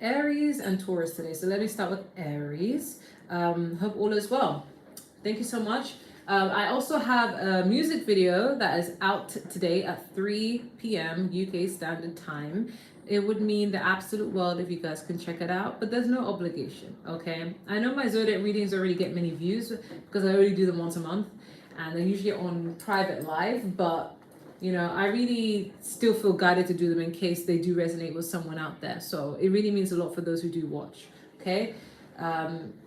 Aries and Taurus today. So let me start with Aries. Hope all is well. Thank you so much. I also have a music video that is out today at 3 p.m. UK Standard Time. It would mean the absolute world if you guys can check it out, but there's no obligation, okay? I know my zodiac readings already get many views because I already do them once a month, and they're usually on private live, but you know, I really still feel guided to do them in case they do resonate with someone out there. So it really means a lot for those who do watch, okay?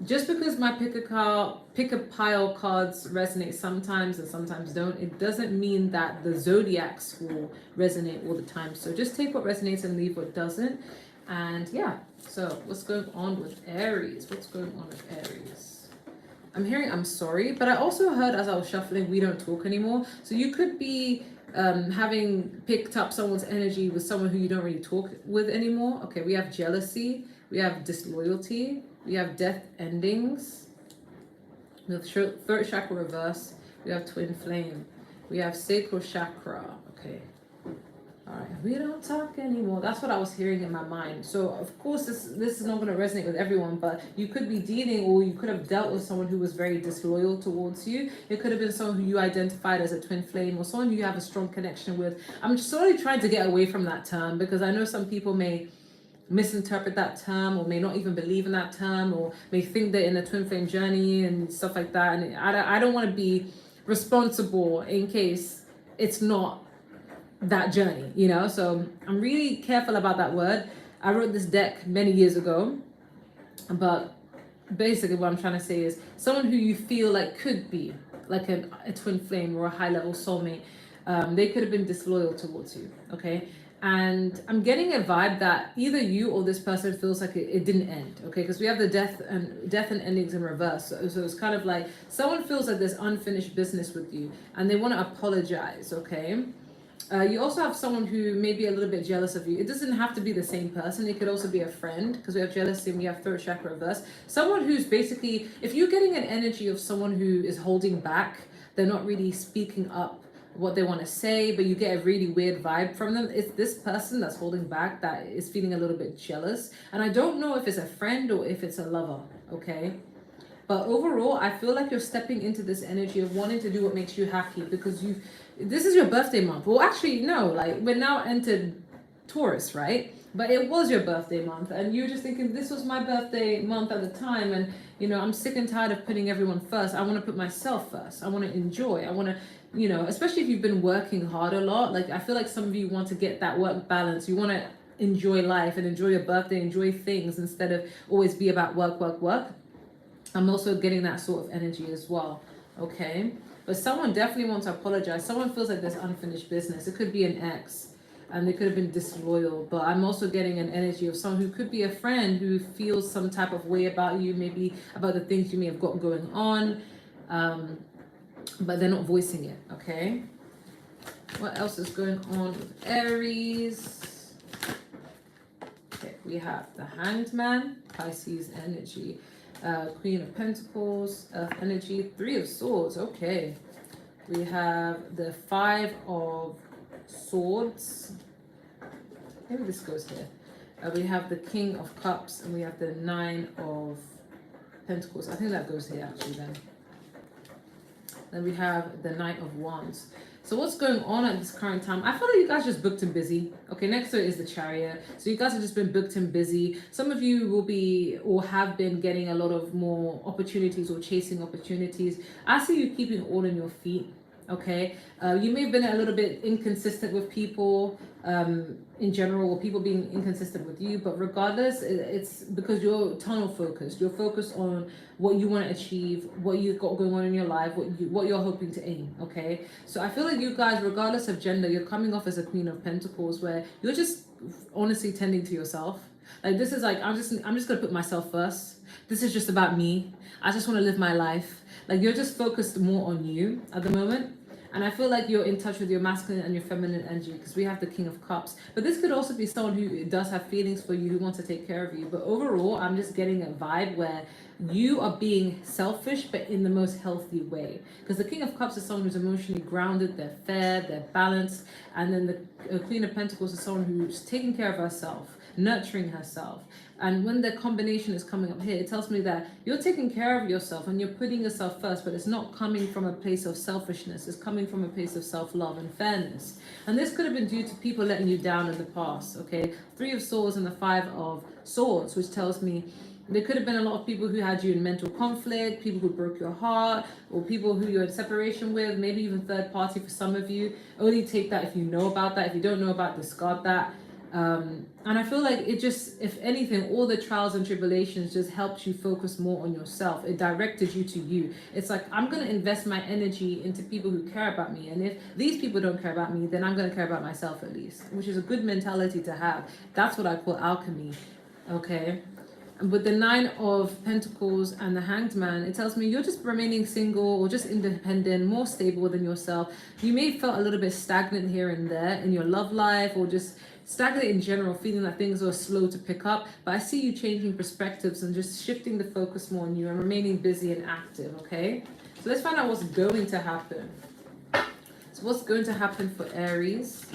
Just because my pick a pile cards resonate sometimes and sometimes don't, it doesn't mean that the zodiacs will resonate all the time. So just take what resonates and leave what doesn't. And yeah, so what's going on with Aries? What's going on with Aries? I'm hearing I'm sorry, but I also heard as I was shuffling, we don't talk anymore. So you could be having picked up someone's energy with someone who you don't really talk with anymore. Okay, we have jealousy, we have disloyalty, we have death endings, we have throat chakra reverse, we have twin flame, we have sacral chakra. Okay, all right, we don't talk anymore. That's what I was hearing in my mind. So of course this is not going to resonate with everyone, but you could be dealing, or you could have dealt with someone who was very disloyal towards you. It could have been someone who you identified as a twin flame, or someone who you have a strong connection with. I'm slowly trying to get away from that term because I know some people may misinterpret that term, or may not even believe in that term, or may think they're in a twin flame journey and stuff like that. And I don't want to be responsible in case it's not that journey, you know. So I'm really careful about that word. I wrote this deck many years ago, but basically what I'm trying to say is someone who you feel like could be like a twin flame or a high level soulmate. They could have been disloyal towards you, okay? And I'm getting a vibe that either you or this person feels like it didn't end, okay? Because we have the death and endings in reverse. So it's kind of like someone feels like there's unfinished business with you and they want to apologize, okay? You also have someone who may be a little bit jealous of you. It doesn't have to be the same person. It could also be a friend, because we have jealousy and we have throat chakra reverse. Someone who's basically, if you're getting an energy of someone who is holding back, they're not really speaking up what they want to say, but you get a really weird vibe from them. It's this person that's holding back that is feeling a little bit jealous. And I don't know if it's a friend or if it's a lover, okay? But overall, I feel like you're stepping into this energy of wanting to do what makes you happy, because this is your birthday month. Well, actually, no, like we're now entered Taurus, right? But it was your birthday month, and you're just thinking, this was my birthday month at the time, and you know, I'm sick and tired of putting everyone first. I want to put myself first. I want to enjoy. I want to, you know, especially if you've been working hard a lot. Like I feel like some of you want to get that work balance. You want to enjoy life and enjoy your birthday, enjoy things instead of always be about work, work, work. I'm also getting that sort of energy as well, okay? But someone definitely wants to apologize. Someone feels like there's unfinished business. It could be an ex, and they could have been disloyal. But I'm also getting an energy of someone who could be a friend who feels some type of way about you, maybe about the things you may have got going on, but they're not voicing it, okay? What else is going on with Aries? Okay, we have the Hanged Man, Pisces energy. Queen of Pentacles, Earth energy, Three of Swords. Okay, we have the Five of Swords. Maybe this goes here. We have the King of Cups, and we have the Nine of Pentacles. I think that goes here actually then. Then we have the Knight of Wands. So what's going on at this current time? I feel like you guys just booked and busy. Okay, next to it is the Chariot. So you guys have just been booked and busy. Some of you will be or have been getting a lot of more opportunities or chasing opportunities. I see you keeping all on your feet. Okay, you may have been a little bit inconsistent with people in general, or people being inconsistent with you, but regardless, it's because you're tunnel focused. You're focused on what you want to achieve, what you've got going on in your life, what you're hoping to aim. Okay, so I feel like you guys, regardless of gender, you're coming off as a Queen of Pentacles, where you're just honestly tending to yourself. Like this is like I'm just gonna put myself first. This is just about me. I just want to live my life. Like you're just focused more on you at the moment. And I feel like you're in touch with your masculine and your feminine energy, because we have the King of Cups. But this could also be someone who does have feelings for you, who wants to take care of you. But overall, I'm just getting a vibe where you are being selfish, but in the most healthy way. Because the King of Cups is someone who's emotionally grounded, they're fair, they're balanced. And then the Queen of Pentacles is someone who's taking care of herself. nurturing herself. And when the combination is coming up here, it tells me that you're taking care of yourself and you're putting yourself first, but it's not coming from a place of selfishness. It's coming from a place of self-love and fairness. And this could have been due to people letting you down in the past, okay? 3 of Swords and the 5 of Swords, which tells me there could have been a lot of people who had you in mental conflict, people who broke your heart, or people who you're in separation with, maybe even third party for some of you. Only take that if you know about that. If you don't know about, discard that. And I feel like it just, if anything, all the trials and tribulations just helped you focus more on yourself. It directed you to you. It's like, I'm going to invest my energy into people who care about me. And if these people don't care about me, then I'm going to care about myself at least, which is a good mentality to have. That's what I call alchemy. Okay. And with the 9 of Pentacles and the Hanged Man, it tells me you're just remaining single or just independent, more stable within yourself. You may have felt a little bit stagnant here and there in your love life, or just stagnant in general, feeling that things are slow to pick up. But I see you changing perspectives and just shifting the focus more on you and remaining busy and active, okay? So let's find out what's going to happen. So what's going to happen for Aries?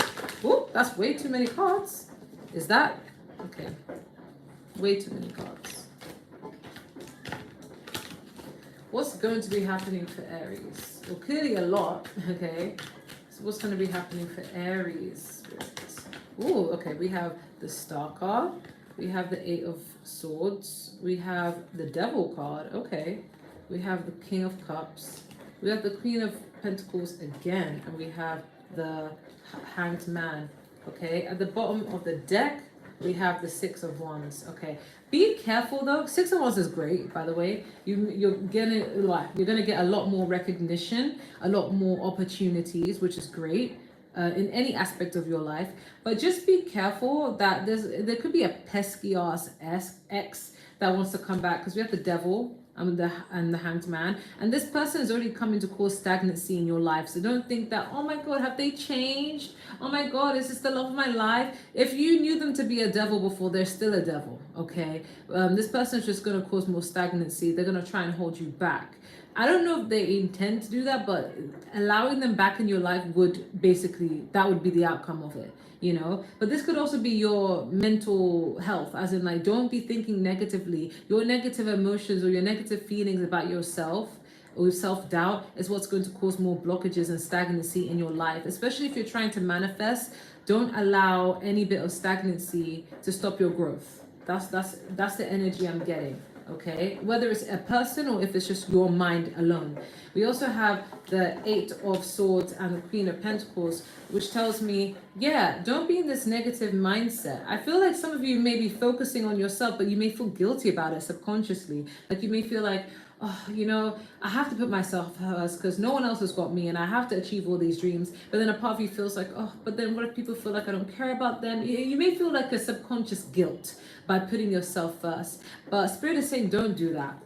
Oh, that's way too many cards. Is that? Okay. Way too many cards. What's going to be happening for Aries? Well, clearly a lot, okay? So what's going to be happening for Aries? Oh, okay, we have the Star card. We have the 8 of Swords. We have the Devil card, okay. We have the King of Cups. We have the Queen of Pentacles again. And we have the Hanged Man, okay. At the bottom of the deck, we have the 6 of Wands. Okay, be careful though. 6 of Wands is great, by the way. You're gonna get a lot more recognition, a lot more opportunities, which is great in any aspect of your life. But just be careful that there could be a pesky ass ex that wants to come back, because we have the Devil and the Hanged Man, and this person is already coming to cause stagnancy in your life. So don't think that, oh my god, have they changed? Oh my god, is this the love of my life? If you knew them to be a devil before, they're still a devil, okay? This person is just going to cause more stagnancy. They're going to try and hold you back. I don't know if they intend to do that, but allowing them back in your life would basically, that would be the outcome of it, you know. But this could also be your mental health, as in like, don't be thinking negatively. Your negative emotions or your negative feelings about yourself or self-doubt is what's going to cause more blockages and stagnancy in your life, especially if you're trying to manifest. Don't allow any bit of stagnancy to stop your growth. That's the energy I'm getting. Okay, whether it's a person or if it's just your mind alone. We also have the 8 of Swords and the Queen of Pentacles, which tells me, yeah, don't be in this negative mindset. I feel like some of you may be focusing on yourself, but you may feel guilty about it subconsciously. Like you may feel like, oh, you know, I have to put myself first because no one else has got me and I have to achieve all these dreams. But then a part of you feels like, oh, but then what if people feel like I don't care about them? You may feel like a subconscious guilt by putting yourself first. But Spirit is saying, don't do that.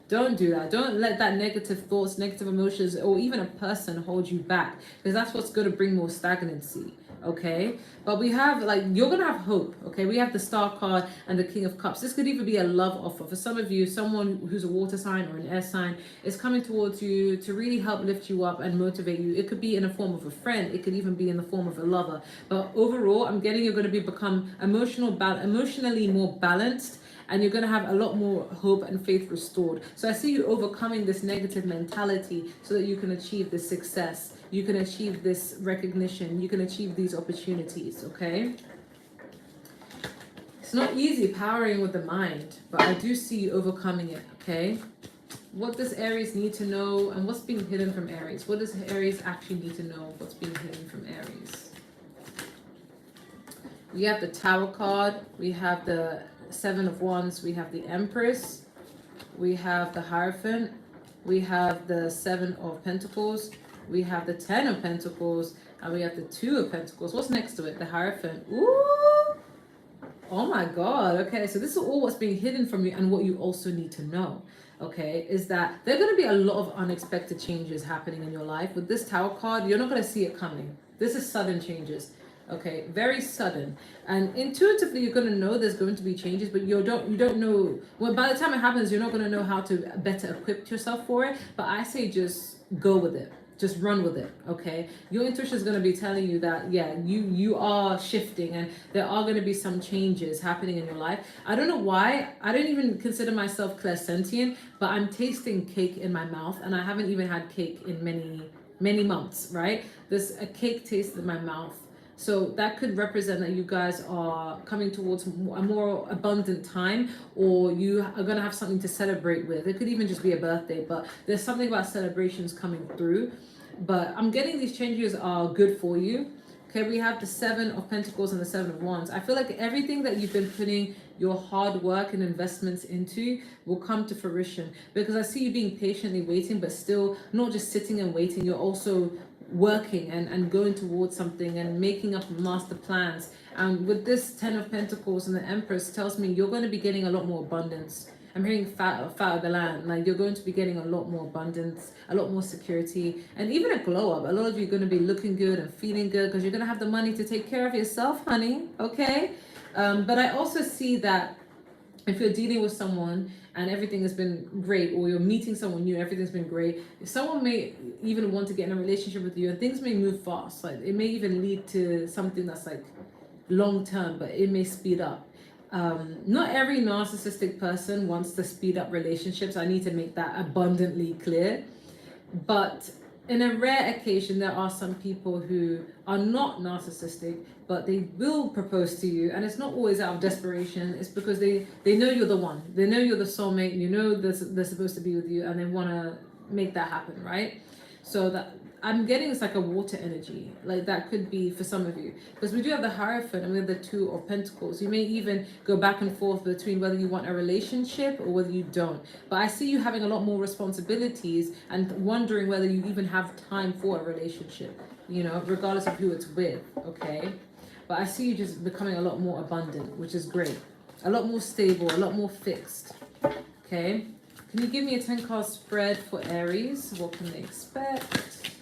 Don't do that. Don't let that negative thoughts, negative emotions, or even a person hold you back, because that's what's going to bring more stagnancy. Okay, but we have, like, you're gonna have hope. Okay, we have the Star card and the King of Cups. This could even be a love offer for some of you. Someone who's a water sign or an air sign is coming towards you to really help lift you up and motivate you. It could be in the form of a friend. It could even be in the form of a lover. But overall, I'm getting you're going to become emotionally more balanced, and you're going to have a lot more hope and faith restored. So I see you overcoming this negative mentality so that you can achieve this success. You can achieve this recognition. You can achieve these opportunities, okay? It's not easy powering with the mind, but I do see you overcoming it, okay? What does Aries need to know, and what's being hidden from Aries? What does Aries actually need to know? What's being hidden from Aries? We have the Tower card. We have the 7 of Wands. We have the Empress. We have the Hierophant. We have the 7 of Pentacles. We have the 10 of Pentacles. And we have the 2 of Pentacles. What's next to it? The Hierophant. Ooh! Oh my God. Okay, so this is all what's being hidden from you, and what you also need to know, okay, is that there are going to be a lot of unexpected changes happening in your life. With this Tower card, you're not going to see it coming. This is sudden changes. Okay, very sudden, and intuitively you're going to know there's going to be changes, but you don't know. Well, by the time it happens, you're not going to know how to better equip yourself for it. But I say just go with it. just run with it. Okay, your intuition is going to be telling you that, yeah, you are shifting, and there are going to be some changes happening in your life. I don't know why. I don't even consider myself clairsentient, but I'm tasting cake in my mouth, and I haven't even had cake in many months, right? There's a cake taste in my mouth. So that could represent that you guys are coming towards a more abundant time, or you are going to have something to celebrate with. It could even just be a birthday, but there's something about celebrations coming through. But I'm getting these changes are good for you. Okay, we have the Seven of Pentacles and the Seven of Wands. I feel like everything that you've been putting your hard work and investments into will come to fruition, because I see you being patiently waiting, but still not just sitting and waiting. You're also working and going towards something and making up master plans. And with this Ten of Pentacles and the Empress tells me you're going to be getting a lot more abundance. I'm hearing fat of the land. Like, you're going to be getting a lot more abundance, a lot more security, and even a glow up. A lot of you are going to be looking good and feeling good because you're going to have the money to take care of yourself, honey. Okay. But I also see that if you're dealing with someone and everything has been great, or you're meeting someone new, everything's been great, someone may even want to get in a relationship with you, and things may move fast. Like, it may even lead to something that's like long term, but it may speed up. Not every narcissistic person wants to speed up relationships. I need to make that abundantly clear. But in a rare occasion, there are some people who are not narcissistic, but they will propose to you, and it's not always out of desperation. It's because they know you're the one. They know you're the soulmate. You know they're supposed to be with you, and they want to make that happen, right? So that I'm getting, it's like a water energy. Like, that could be for some of you, because we do have the Hierophant and we have the Two of Pentacles. You may even go back and forth between whether you want a relationship or whether you don't. But I see you having a lot more responsibilities and wondering whether you even have time for a relationship, you know, regardless of who it's with. Okay, but I see you just becoming a lot more abundant, which is great. A lot more stable, a lot more fixed. Okay, can you give me a 10-card spread for Aries? What can they expect?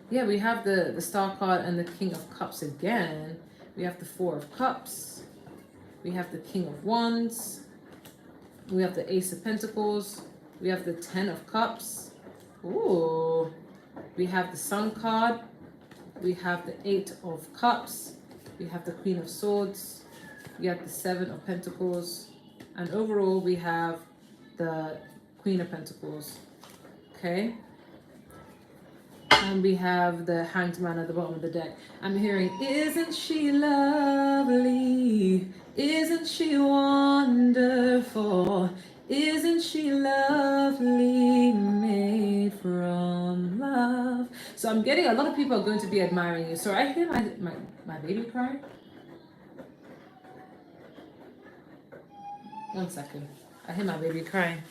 Yeah, we have the Star card and the King of Cups again. We have the Four of Cups. We have the King of Wands. We have the Ace of Pentacles. We have the Ten of Cups. Ooh. We have the Sun card. We have the Eight of Cups. We have the Queen of Swords. We have the Seven of Pentacles. And overall, we have the Queen of Pentacles. Okay. And we have the Hanged Man at the bottom of the deck. I'm hearing, isn't she lovely? Isn't she wonderful? Isn't she lovely, made from love? So I'm getting a lot of people are going to be admiring you. So I hear my baby cry. One second. I hear my baby crying.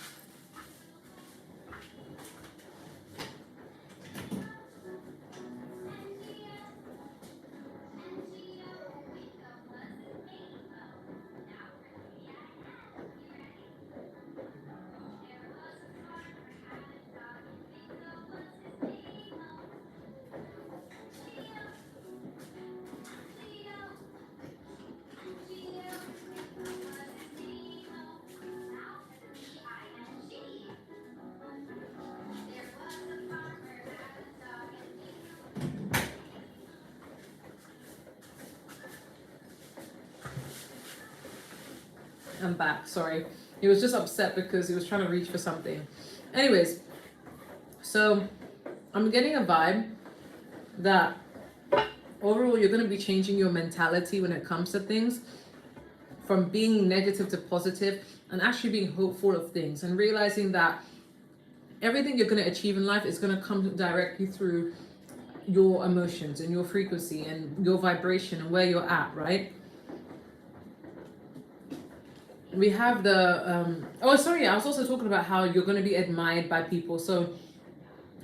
I'm back, sorry. He was just upset because he was trying to reach for something. Anyways, so I'm getting a vibe that overall you're going to be changing your mentality when it comes to things, from being negative to positive, and actually being hopeful of things, and realizing that everything you're going to achieve in life is going to come directly through your emotions and your frequency and your vibration and where you're at, right? We have the I was also talking about how you're going to be admired by people. So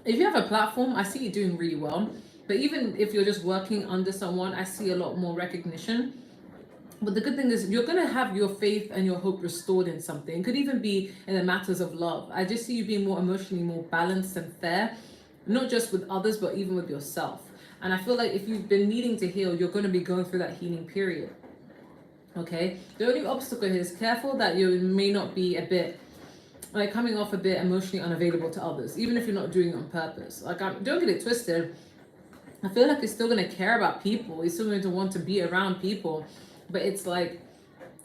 if you have a platform, I see you doing really well. But even if you're just working under someone, I see a lot more recognition. But the good thing is you're going to have your faith and your hope restored in something. It could even be in the matters of love. I just see you being more emotionally more balanced and fair, not just with others, but even with yourself. And I feel like if you've been needing to heal, you're going to be going through that healing period. Okay, the only obstacle here is careful that you may not be a bit like coming off a bit emotionally unavailable to others, even if you're not doing it on purpose. Like, don't get it twisted. I feel like you're still going to care about people. You're still going to want to be around people. But it's like,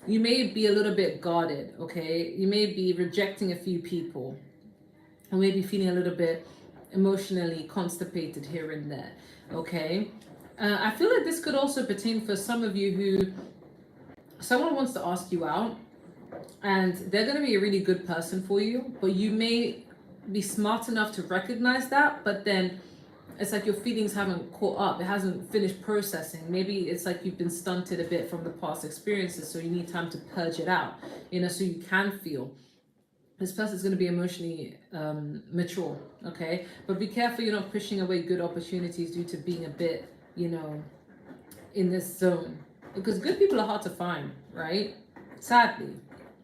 you may be a little bit guarded, okay? You may be rejecting a few people. Or maybe feeling a little bit emotionally constipated here and there, okay? I feel like this could also pertain for some of you who someone wants to ask you out and they're going to be a really good person for you, but you may be smart enough to recognize that, but then it's like your feelings haven't caught up. It hasn't finished processing. Maybe it's like you've been stunted a bit from the past experiences, so you need time to purge it out, so you can feel. This person's going to be emotionally mature, okay? But be careful you're not pushing away good opportunities due to being a bit, in this zone. Because good people are hard to find, right? Sadly.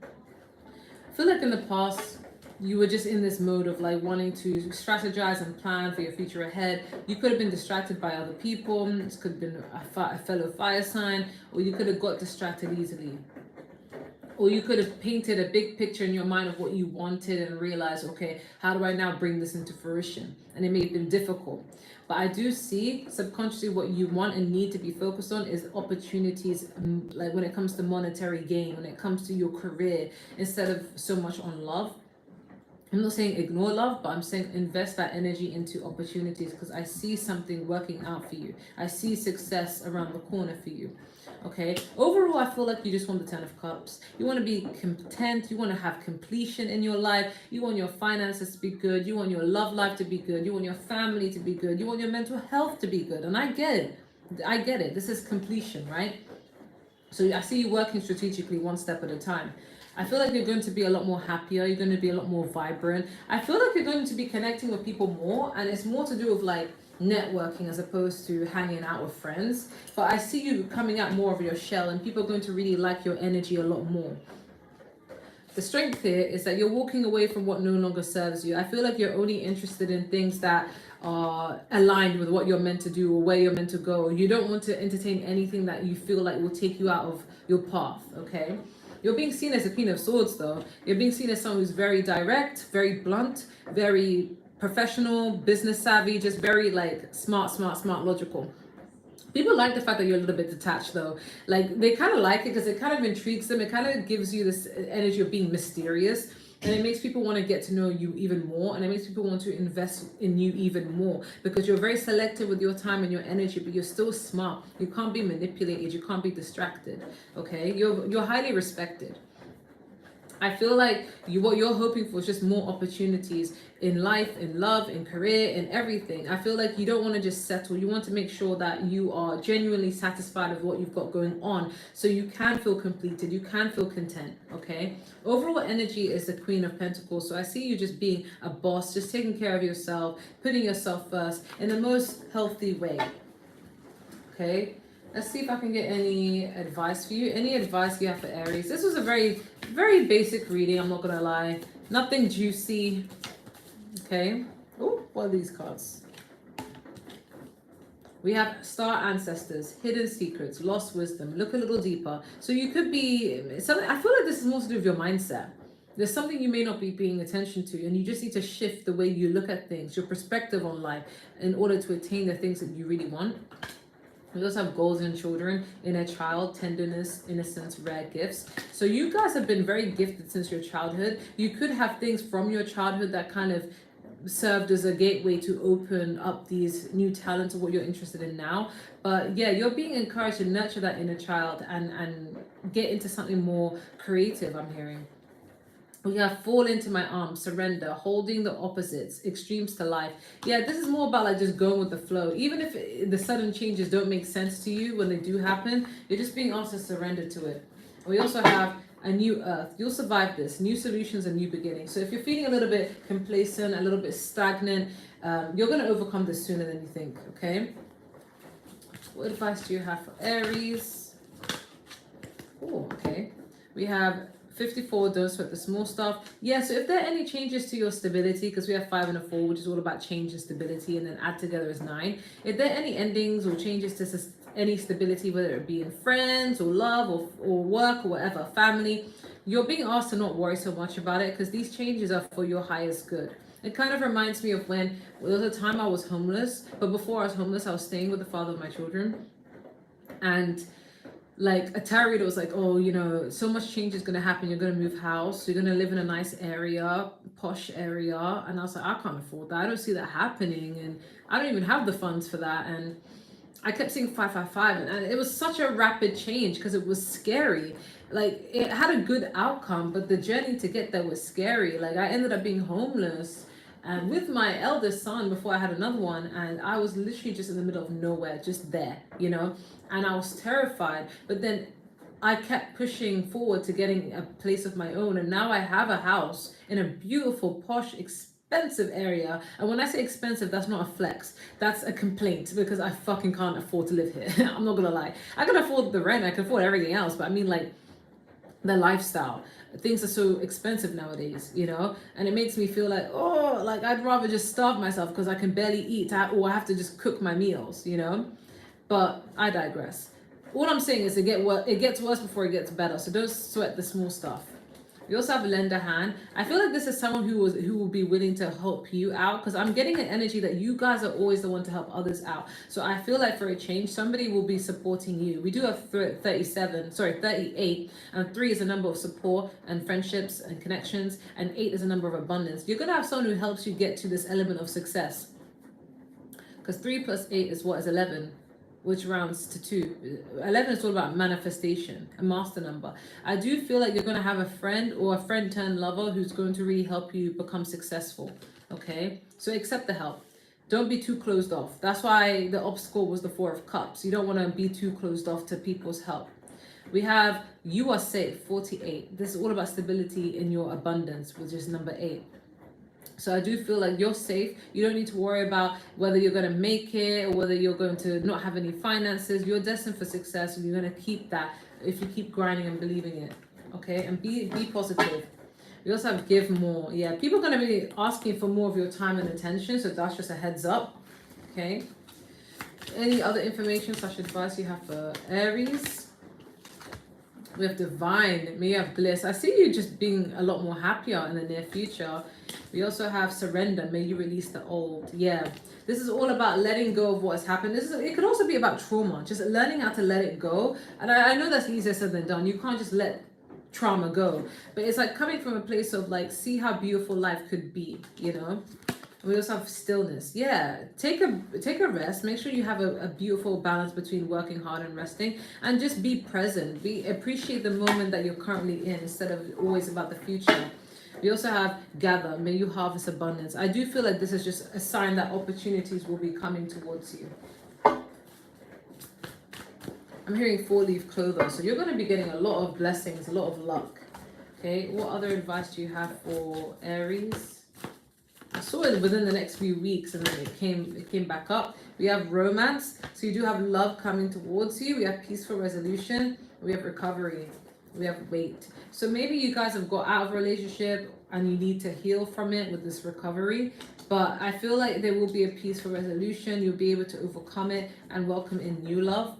I feel like in the past, you were just in this mode of like wanting to strategize and plan for your future ahead. You could have been distracted by other people. This could have been a fellow fire sign, or you could have got distracted easily. Or you could have painted a big picture in your mind of what you wanted and realized, okay, how do I now bring this into fruition? And it may have been difficult. But I do see subconsciously what you want and need to be focused on is opportunities, like when it comes to monetary gain, when it comes to your career, instead of so much on love. I'm not saying ignore love, but I'm saying invest that energy into opportunities, because I see something working out for you. I see success around the corner for you. Okay, overall, I feel like you just want the 10 of Cups. You want to be content. You want to have completion in your life. You want your finances to be good. You want your love life to be good. You want your family to be good. You want your mental health to be good. And I get it. I get it. This is completion, right? So I see you working strategically one step at a time. I feel like you're going to be a lot more happier. You're going to be a lot more vibrant. I feel like you're going to be connecting with people more, and it's more to do with like networking as opposed to hanging out with friends. But I see you coming out more of your shell, and people are going to really like your energy a lot more. The strength here is that you're walking away from what no longer serves you. I feel like you're only interested in things that are aligned with what you're meant to do or where you're meant to go. You don't want to entertain anything that you feel like will take you out of your path, okay? You're being seen as a Queen of Swords, though. You're being seen as someone who's very direct, very blunt, very professional, business savvy, just very like smart, logical. People like the fact that you're a little bit detached, though. Like, they kind of like it because it kind of intrigues them. It kind of gives you this energy of being mysterious. And it makes people want to get to know you even more. And it makes people want to invest in you even more. Because you're very selective with your time and your energy, but you're still smart. You can't be manipulated. You can't be distracted. Okay? You're highly respected. I feel like what you're hoping for is just more opportunities in life, in love, in career, in everything. I feel like you don't want to just settle. You want to make sure that you are genuinely satisfied with what you've got going on, so you can feel completed, you can feel content, okay? Overall energy is the Queen of Pentacles, so I see you just being a boss, just taking care of yourself, putting yourself first in the most healthy way, okay? Let's see if I can get any advice for you. Any advice you have for Aries? This was a very, very basic reading, I'm not going to lie. Nothing juicy. Okay. Oh, what are these cards? We have Star Ancestors, Hidden Secrets, Lost Wisdom. Look a little deeper. So you could be... I feel like this is more to do with your mindset. There's something you may not be paying attention to, and you just need to shift the way you look at things, your perspective on life, in order to attain the things that you really want. We also have goals in children, inner child, tenderness, innocence, rare gifts. So you guys have been very gifted since your childhood. You could have things from your childhood that kind of served as a gateway to open up these new talents of what you're interested in now. But yeah, you're being encouraged to nurture that inner child and get into something more creative, I'm hearing. We have fall into my arms, surrender, holding the opposites, extremes to life. Yeah, this is more about like just going with the flow. Even if the sudden changes don't make sense to you when they do happen, you're just being asked to surrender to it. We also have a new earth. You'll survive this. New solutions and new beginnings. So if you're feeling a little bit complacent, a little bit stagnant, you're going to overcome this sooner than you think, okay? What advice do you have for Aries? Oh, okay. We have 54, don't sweat the small stuff. Yeah, so if there are any changes to your stability, because we have 5 and a 4, which is all about change and stability, and then add together is 9. If there are any endings or changes any stability, whether it be in friends or love or work or whatever, family. You're being asked to not worry so much about it because these changes are for your highest good. It kind of reminds me of when there was a time I was homeless, but before I was homeless, I was staying with the father of my children. And like a tarot reader was like, oh, you know, so much change is going to happen. You're going to move house. You're going to live in a nice area, posh area. And I was like, I can't afford that. I don't see that happening. And I don't even have the funds for that. And I kept seeing 555. And it was such a rapid change because it was scary. Like it had a good outcome, but the journey to get there was scary. Like I ended up being homeless and with my eldest son before I had another one, and I was literally just in the middle of nowhere, just there, you know, and I was terrified. But then I kept pushing forward to getting a place of my own, and now I have a house in a beautiful, posh, expensive area. And when I say expensive, that's not a flex, that's a complaint, because I fucking can't afford to live here. I'm not gonna lie. I can afford the rent, I can afford everything else, but I mean, like, the lifestyle, things are so expensive nowadays, you know, and it makes me feel like, oh, like I'd rather just starve myself because I can barely eat, or I have to just cook my meals, you know. But I digress. All I'm saying is it gets worse before it gets better, so don't sweat the small stuff. We also have a lender hand. I feel like this is someone who will be willing to help you out, because I'm getting an energy that you guys are always the one to help others out. So I feel like for a change, somebody will be supporting you. We do have 38, and 3 is a number of support and friendships and connections, and 8 is a number of abundance. You're gonna have someone who helps you get to this element of success, because 3 plus 8 is what is 11, which rounds to 2. 11 is all about manifestation, a master number. I do feel like you're going to have a friend or a friend turned lover who's going to really help you become successful. Okay, so accept the help. Don't be too closed off. That's why the obstacle was the 4 of Cups. You don't want to be too closed off to people's help. We have you are safe, 48. This is all about stability in your abundance, which is number 8. So I do feel like you're safe. You don't need to worry about whether you're going to make it or whether you're going to not have any finances. You're destined for success, and you're going to keep that if you keep grinding and believing it. Okay, and be positive. We also have give more. Yeah, people are going to be asking for more of your time and attention, so that's just a heads up. Okay. Any other information / advice you have for Aries? We have divine. May you have bliss. I see you just being a lot more happier in the near future. We also have surrender. May you release the old. Yeah, this is all about letting go of what's happened. It could also be about trauma, just learning how to let it go. And I know that's easier said than done. You can't just let trauma go, but it's like coming from a place of like, see how beautiful life could be, you know. We also have stillness. Yeah, take a rest. Make sure you have a beautiful balance between working hard and resting, and just be present. Appreciate the moment that you're currently in instead of always about the future. We also have gather. May you harvest abundance. I do feel like this is just a sign that opportunities will be coming towards you. I'm hearing 4-leaf clover, so you're going to be getting a lot of blessings, a lot of luck. Okay, what other advice do you have for Aries? I saw it within the next few weeks, and then it came back up. We have romance, so you do have love coming towards you. We have peaceful resolution. We have recovery. We have weight. So maybe you guys have got out of a relationship and you need to heal from it with this recovery. But I feel like there will be a peaceful resolution. You'll be able to overcome it and welcome in new love.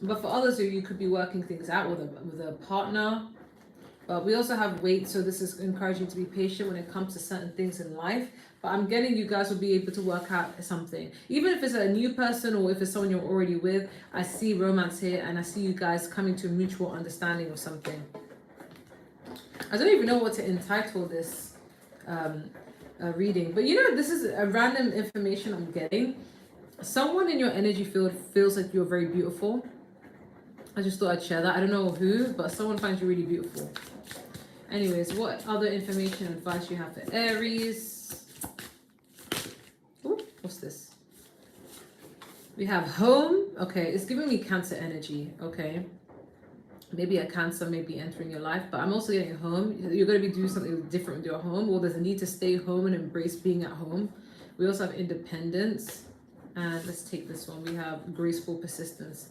But for others of you, could be working things out with a partner. But we also have weight, so this is encouraging to be patient when it comes to certain things in life. But I'm getting you guys will be able to work out something. Even if it's a new person or if it's someone you're already with, I see romance here, and I see you guys coming to a mutual understanding of something. I don't even know what to entitle this reading. But you know, this is a random information I'm getting. Someone in your energy field feels like you're very beautiful. I just thought I'd share that. I don't know who, but someone finds you really beautiful. Anyways, what other information and advice you have for Aries? Ooh, what's this? We have home. Okay, it's giving me Cancer energy. Okay. Maybe a Cancer may be entering your life, but I'm also getting home. You're going to be doing something different with your home, or there's a need to stay home and embrace being at home. We also have independence. And let's take this one. We have graceful persistence.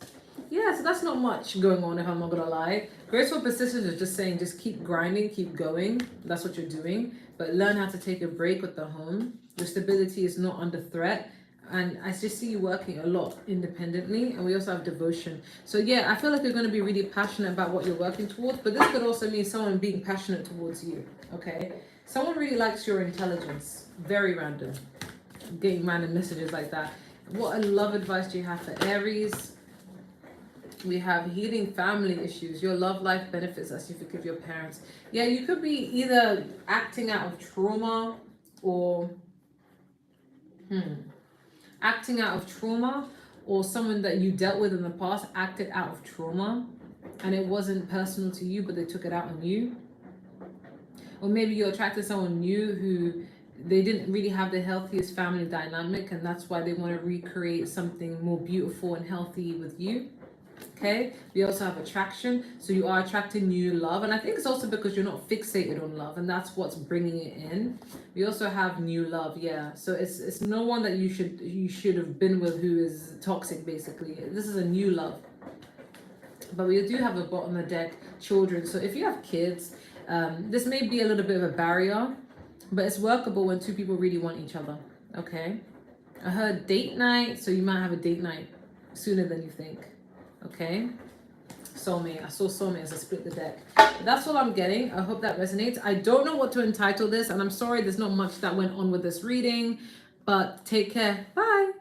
Yeah, so that's not much going on, if I'm not gonna lie. Graceful persistence is just saying, just keep grinding, keep going. That's what you're doing. But learn how to take a break with the home. Your stability is not under threat. And I just see you working a lot independently, and we also have devotion. So yeah, I feel like you're going to be really passionate about what you're working towards, but this could also mean someone being passionate towards you. Okay, someone really likes your intelligence. Very random. I'm getting random messages like that. What a love advice do you have for Aries? We have healing family issues. Your love life benefits as you forgive your parents. Yeah, you could be either acting out of trauma or acting out of trauma, or someone that you dealt with in the past acted out of trauma and it wasn't personal to you, but they took it out on you. Or maybe you attracted someone new who they didn't really have the healthiest family dynamic, and that's why they want to recreate something more beautiful and healthy with you. Okay, we also have attraction, so you are attracting new love, and I think it's also because you're not fixated on love, and that's what's bringing it in. We also have new love, yeah. So it's no one that you should have been with who is toxic. Basically, this is a new love. But we do have a bottom of the deck, children. So if you have kids, this may be a little bit of a barrier, but it's workable when two people really want each other. Okay, I heard date night, so you might have a date night sooner than you think. Okay, soulmate. I saw soulmate as I split the deck. But that's all I'm getting. I hope that resonates. I don't know what to entitle this, and I'm sorry there's not much that went on with this reading, but take care. Bye.